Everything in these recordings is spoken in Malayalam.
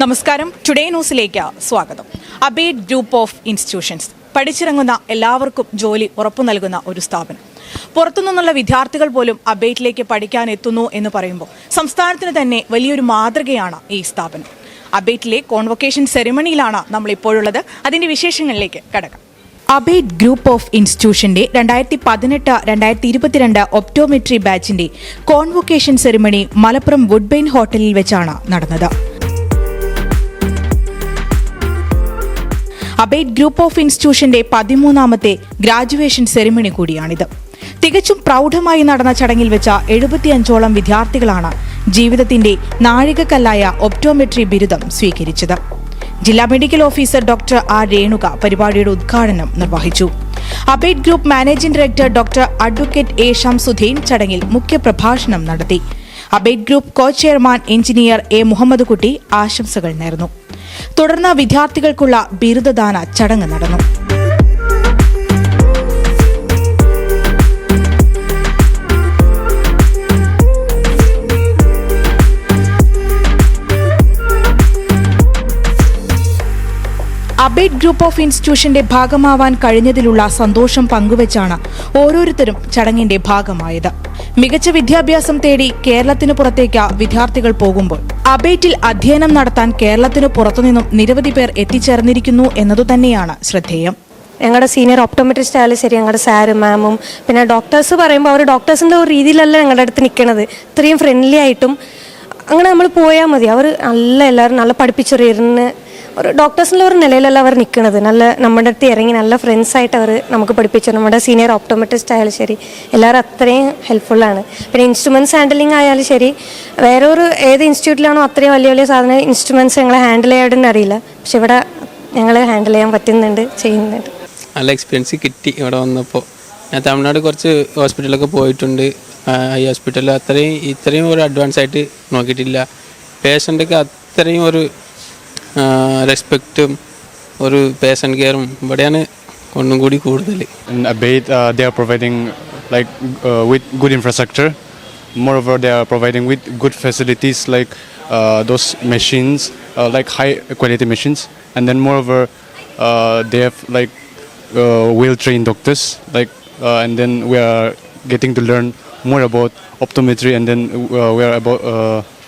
നമസ്കാരം. ടുഡേ ന്യൂസിലേക്ക് സ്വാഗതം. അബേറ്റ് ഗ്രൂപ്പ് ഓഫ് ഇൻസ്റ്റിറ്റ്യൂഷൻസ് പഠിച്ചിറങ്ങുന്ന എല്ലാവർക്കും ജോലി ഉറപ്പു നൽകുന്ന ഒരു സ്ഥാപനം. പുറത്തുനിന്നുള്ള വിദ്യാർത്ഥികൾ പോലും അബേറ്റിലേക്ക് പഠിക്കാൻ എത്തുന്നു എന്ന് പറയുമ്പോൾ സംസ്ഥാനത്തിന് തന്നെ വലിയൊരു മാതൃകയാണ് ഈ സ്ഥാപനം. അബേറ്റിലെ കോൺവൊക്കേഷൻ സെറിമണിയിലാണ് നമ്മൾ ഇപ്പോഴുള്ളത്. അതിന്റെ വിശേഷങ്ങളിലേക്ക് കടക്കാം. അബേറ്റ് ഗ്രൂപ്പ് ഓഫ് ഇൻസ്റ്റിറ്റ്യൂഷന്റെ 2018-2022 ഒപ്റ്റോമെട്രി ബാച്ചിന്റെ കോൺവൊക്കേഷൻ സെറിമണി മലപ്പുറം വുഡ്ബൈൻ ഹോട്ടലിൽ വെച്ചാണ് നടന്നത്. അബേറ്റ് ഗ്രൂപ്പ് ഓഫ് ഇൻസ്റ്റിറ്റ്യൂഷന്റെ 13ാമത്തെ ഗ്രാജുവേഷൻ സെറിമണി കൂടിയാണിത്. തികച്ചും പ്രൗഢമായി നടന്ന ചടങ്ങിൽ വെച്ച 75ഓളം വിദ്യാർത്ഥികളാണ് ജീവിതത്തിന്റെ നാഴികക്കല്ലായ ഒപ്റ്റോമെട്രി ബിരുദം സ്വീകരിച്ചത്. ജില്ലാ medical officer doctor R Renuka പരിപാടിയുടെ ഉദ്ഘാടനം നിർവഹിച്ചു. Abate group managing director doctor advocate A Shamsuddin ചടങ്ങിൽ മുഖ്യപ്രഭാഷണം നടത്തി. Abate group co chairman engineer A Muhammad Kutty ആശംസകൾ നേർന്നു. തുടർന്ന് വിദ്യാർത്ഥികൾക്കുള്ള ബിരുദദാന ചടങ്ങ് നടന്നു. അബേറ്റ് ഗ്രൂപ്പ് ഓഫ് ഇൻസ്റ്റിറ്റ്യൂഷന്റെ ഭാഗമാവാൻ കഴിഞ്ഞതിലുള്ള സന്തോഷം പങ്കുവച്ചാണ് ഓരോരുത്തരും ചടങ്ങിന്റെ ഭാഗമായത്. മികച്ച വിദ്യാഭ്യാസം തേടി കേരളത്തിനു പുറത്തേക്ക് വിദ്യാർത്ഥികൾ പോകുമ്പോൾ അബേറ്റിൽ അധ്യയനം നടത്താൻ കേരളത്തിനു പുറത്തുനിന്നും നിരവധി പേർ എത്തിച്ചേർന്നിരിക്കുന്നു എന്നതുതന്നെയാണ് ശ്രദ്ധേയം. ഞങ്ങളുടെ സീനിയർ ഓപ്റ്റോമെട്രിസ്റ്റ് ആയാലും ശരി, ഞങ്ങളുടെ സാറും മാമും പിന്നെ ഡോക്ടേഴ്സ് പറയുമ്പോൾ അവർ ഡോക്ടേഴ്സിൻ്റെ ഒരു രീതിയിലല്ല ഞങ്ങളുടെ അടുത്ത് നിൽക്കണത്. ഇത്രയും ഫ്രണ്ട്ലി ആയിട്ടും അങ്ങനെ നമ്മൾ പോയാൽ മതി. അവർ എല്ലാവരും നല്ല പഠിപ്പിച്ചറിയുന്ന ഒരു ഡോക്ടേഴ്സിൻ്റെ ഒരു നിലയിലല്ല അവർ നിൽക്കുന്നത്. നമ്മുടെ അടുത്ത് ഇറങ്ങി നല്ല ഫ്രണ്ട്സായിട്ട് അവർ നമുക്ക് പഠിപ്പിച്ചു. നമ്മുടെ സീനിയർ ഓപ്റ്റോമെട്രിസ്റ്റ് ആയാലും ശരി, എല്ലാവരും അത്രയും ഹെൽപ്ഫുള്ളാണ്. പിന്നെ ഇൻസ്ട്രുമെൻറ്റ്സ് ഹാൻഡിലിംഗ് ആയാലും ശരി, വേറൊരു ഏത് ഇൻസ്റ്റിറ്റ്യൂട്ടിലാണോ അത്രയും വലിയ വലിയ സാധനം ഇൻസ്ട്രുമെൻറ്റ്സ് ഞങ്ങളെ ഹാൻഡിൽ ചെയ്യാൻ അറിയില്ല. പക്ഷെ ഇവിടെ ഞങ്ങൾ ഹാൻഡിൽ ചെയ്യാൻ പറ്റുന്നുണ്ട്, ചെയ്യുന്നുണ്ട്. നല്ല എക്സ്പീരിയൻസ് കിട്ടി ഇവിടെ വന്നപ്പോൾ. ഞാൻ തമിഴ്നാട് കുറച്ച് ഹോസ്പിറ്റലൊക്കെ പോയിട്ടുണ്ട്. ഈ ഹോസ്പിറ്റലിൽ ഇത്രയും ഒരു അഡ്വാൻസ് ആയിട്ട് നോക്കിയിട്ടില്ല. പേഷ്യൻ്റൊക്കെ അത്രയും ഒരു റെസ്പെക്റ്റും ഒരു പേഷ്യൻ്റ് കെയറും ഇവിടെയാണ് ഒന്നും കൂടി കൂടുതൽ. They are providing with good infrastructure. Moreover, they are providing with good facilities like those machines, like high quality machines. And then moreover, they have well-trained doctors. And then we are getting to learn more about optometry. And then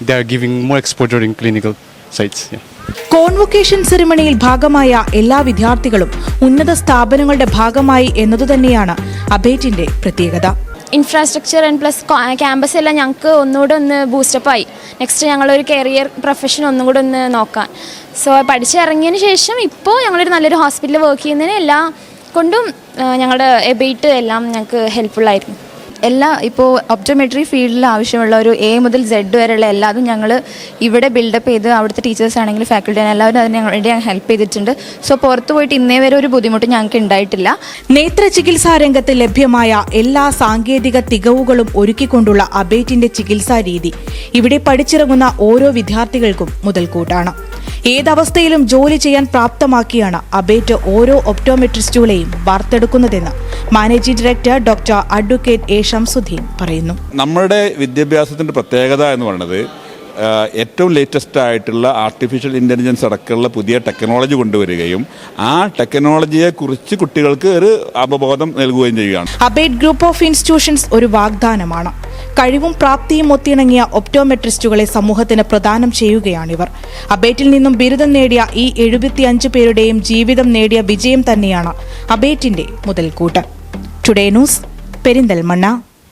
they are giving more exposure in clinical sites. Yeah. Convocation സെറിമണിയിൽ ഭാഗമായ എല്ലാ വിദ്യാർത്ഥികളും ഉന്നത സ്ഥാപനങ്ങളുടെ ഭാഗമായി എന്നതുതന്നെയാണ് അബേറ്റിന്റെ പ്രത്യേകത. ഇൻഫ്രാസ്ട്രക്ചർ ആൻഡ് പ്ലസ് ക്യാമ്പസ് എല്ലാം ഞങ്ങൾക്ക് ഒന്നുകൂടെ ഒന്ന് ബൂസ്റ്റപ്പായി. നെക്സ്റ്റ് ഞങ്ങളൊരു കരിയർ പ്രൊഫഷൻ ഒന്നും കൂടെ ഒന്ന് നോക്കാൻ. സോ പഠിച്ചിറങ്ങിയതിന് ശേഷം ഇപ്പോൾ ഞങ്ങളൊരു നല്ലൊരു ഹോസ്പിറ്റലിൽ വർക്ക് ചെയ്യുന്നതിന് എല്ലാം കൊണ്ടും ഞങ്ങളുടെ എബേറ്റ് എല്ലാം ഞങ്ങൾക്ക് ഹെൽപ്ഫുള്ളായിരുന്നു. ഇപ്പോൾ ഒപ്റ്റോമെട്രി ഫീൽഡിൽ ആവശ്യമുള്ള ഒരു A മുതൽ Z വരെയുള്ള എല്ലാതും ഞങ്ങൾ ഇവിടെ ബിൽഡപ്പ് ചെയ്ത് അവിടുത്തെ ടീച്ചേഴ്സ് ആണെങ്കിലും ഫാക്കൽറ്റി ആണെങ്കിലും എല്ലാവരും അതിന് ഞങ്ങളുടെ ഹെൽപ്പ് ചെയ്തിട്ടുണ്ട്. സോ പുറത്ത് പോയിട്ട് ഇന്നേ വരെ ഒരു ബുദ്ധിമുട്ട് ഞങ്ങൾക്ക് ഉണ്ടായിട്ടില്ല. നേത്ര ചികിത്സാ രംഗത്ത് ലഭ്യമായ എല്ലാ സാങ്കേതിക തികവുകളും ഒരുക്കിക്കൊണ്ടുള്ള അബേറ്റിന്റെ ചികിത്സാ രീതി ഇവിടെ പഠിച്ചിറങ്ങുന്ന ഓരോ വിദ്യാർത്ഥികൾക്കും മുതൽക്കൂട്ടാണ്. ഏതവസ്ഥയിലും ജോലി ചെയ്യാൻ പ്രാപ്തമാക്കിയാണ് അബേറ്റ് ഓരോ ഒപ്റ്റോമെട്രിസ്റ്റുകളെയും വാർത്തെടുക്കുന്നതെന്ന് managing director doctor advocate A Shamsuddin പറയുന്നു. നമ്മുടെ വിദ്യാഭ്യാസത്തിൻ്റെ പ്രത്യേകത എന്ന് പറയുന്നത് ഏറ്റവും ലേറ്റസ്റ്റ് ആയിട്ടുള്ള ആർട്ടിഫിഷ്യൽ ഇൻ്റലിജൻസ് അടക്കമുള്ള പുതിയ ടെക്നോളജി കൊണ്ടുവരികയും ആ ടെക്നോളജിയെക്കുറിച്ച് കുട്ടികൾക്ക് ഒരു അവബോധം നൽകുകയും ചെയ്യുകയാണ്. അബേറ്റ് ഗ്രൂപ്പ് ഓഫ് ഇൻസ്റ്റിറ്റ്യൂഷൻസ് ഒരു വാഗ്ദാനമാണ്. കഴിവും പ്രാപ്തിയും ഒത്തിണങ്ങിയ ഒപ്റ്റോമെട്രിസ്റ്റുകളെ സമൂഹത്തിന് പ്രദാനം ചെയ്യുകയാണിവർ. അബേറ്റിൽ നിന്നും ബിരുദം നേടിയ ഈ 75 പേരുടെയും ജീവിതം നേടിയ വിജയം തന്നെയാണ് അബേറ്റിന്റെ മുതൽക്കൂട്ട്. Today news, Perinthalmanna.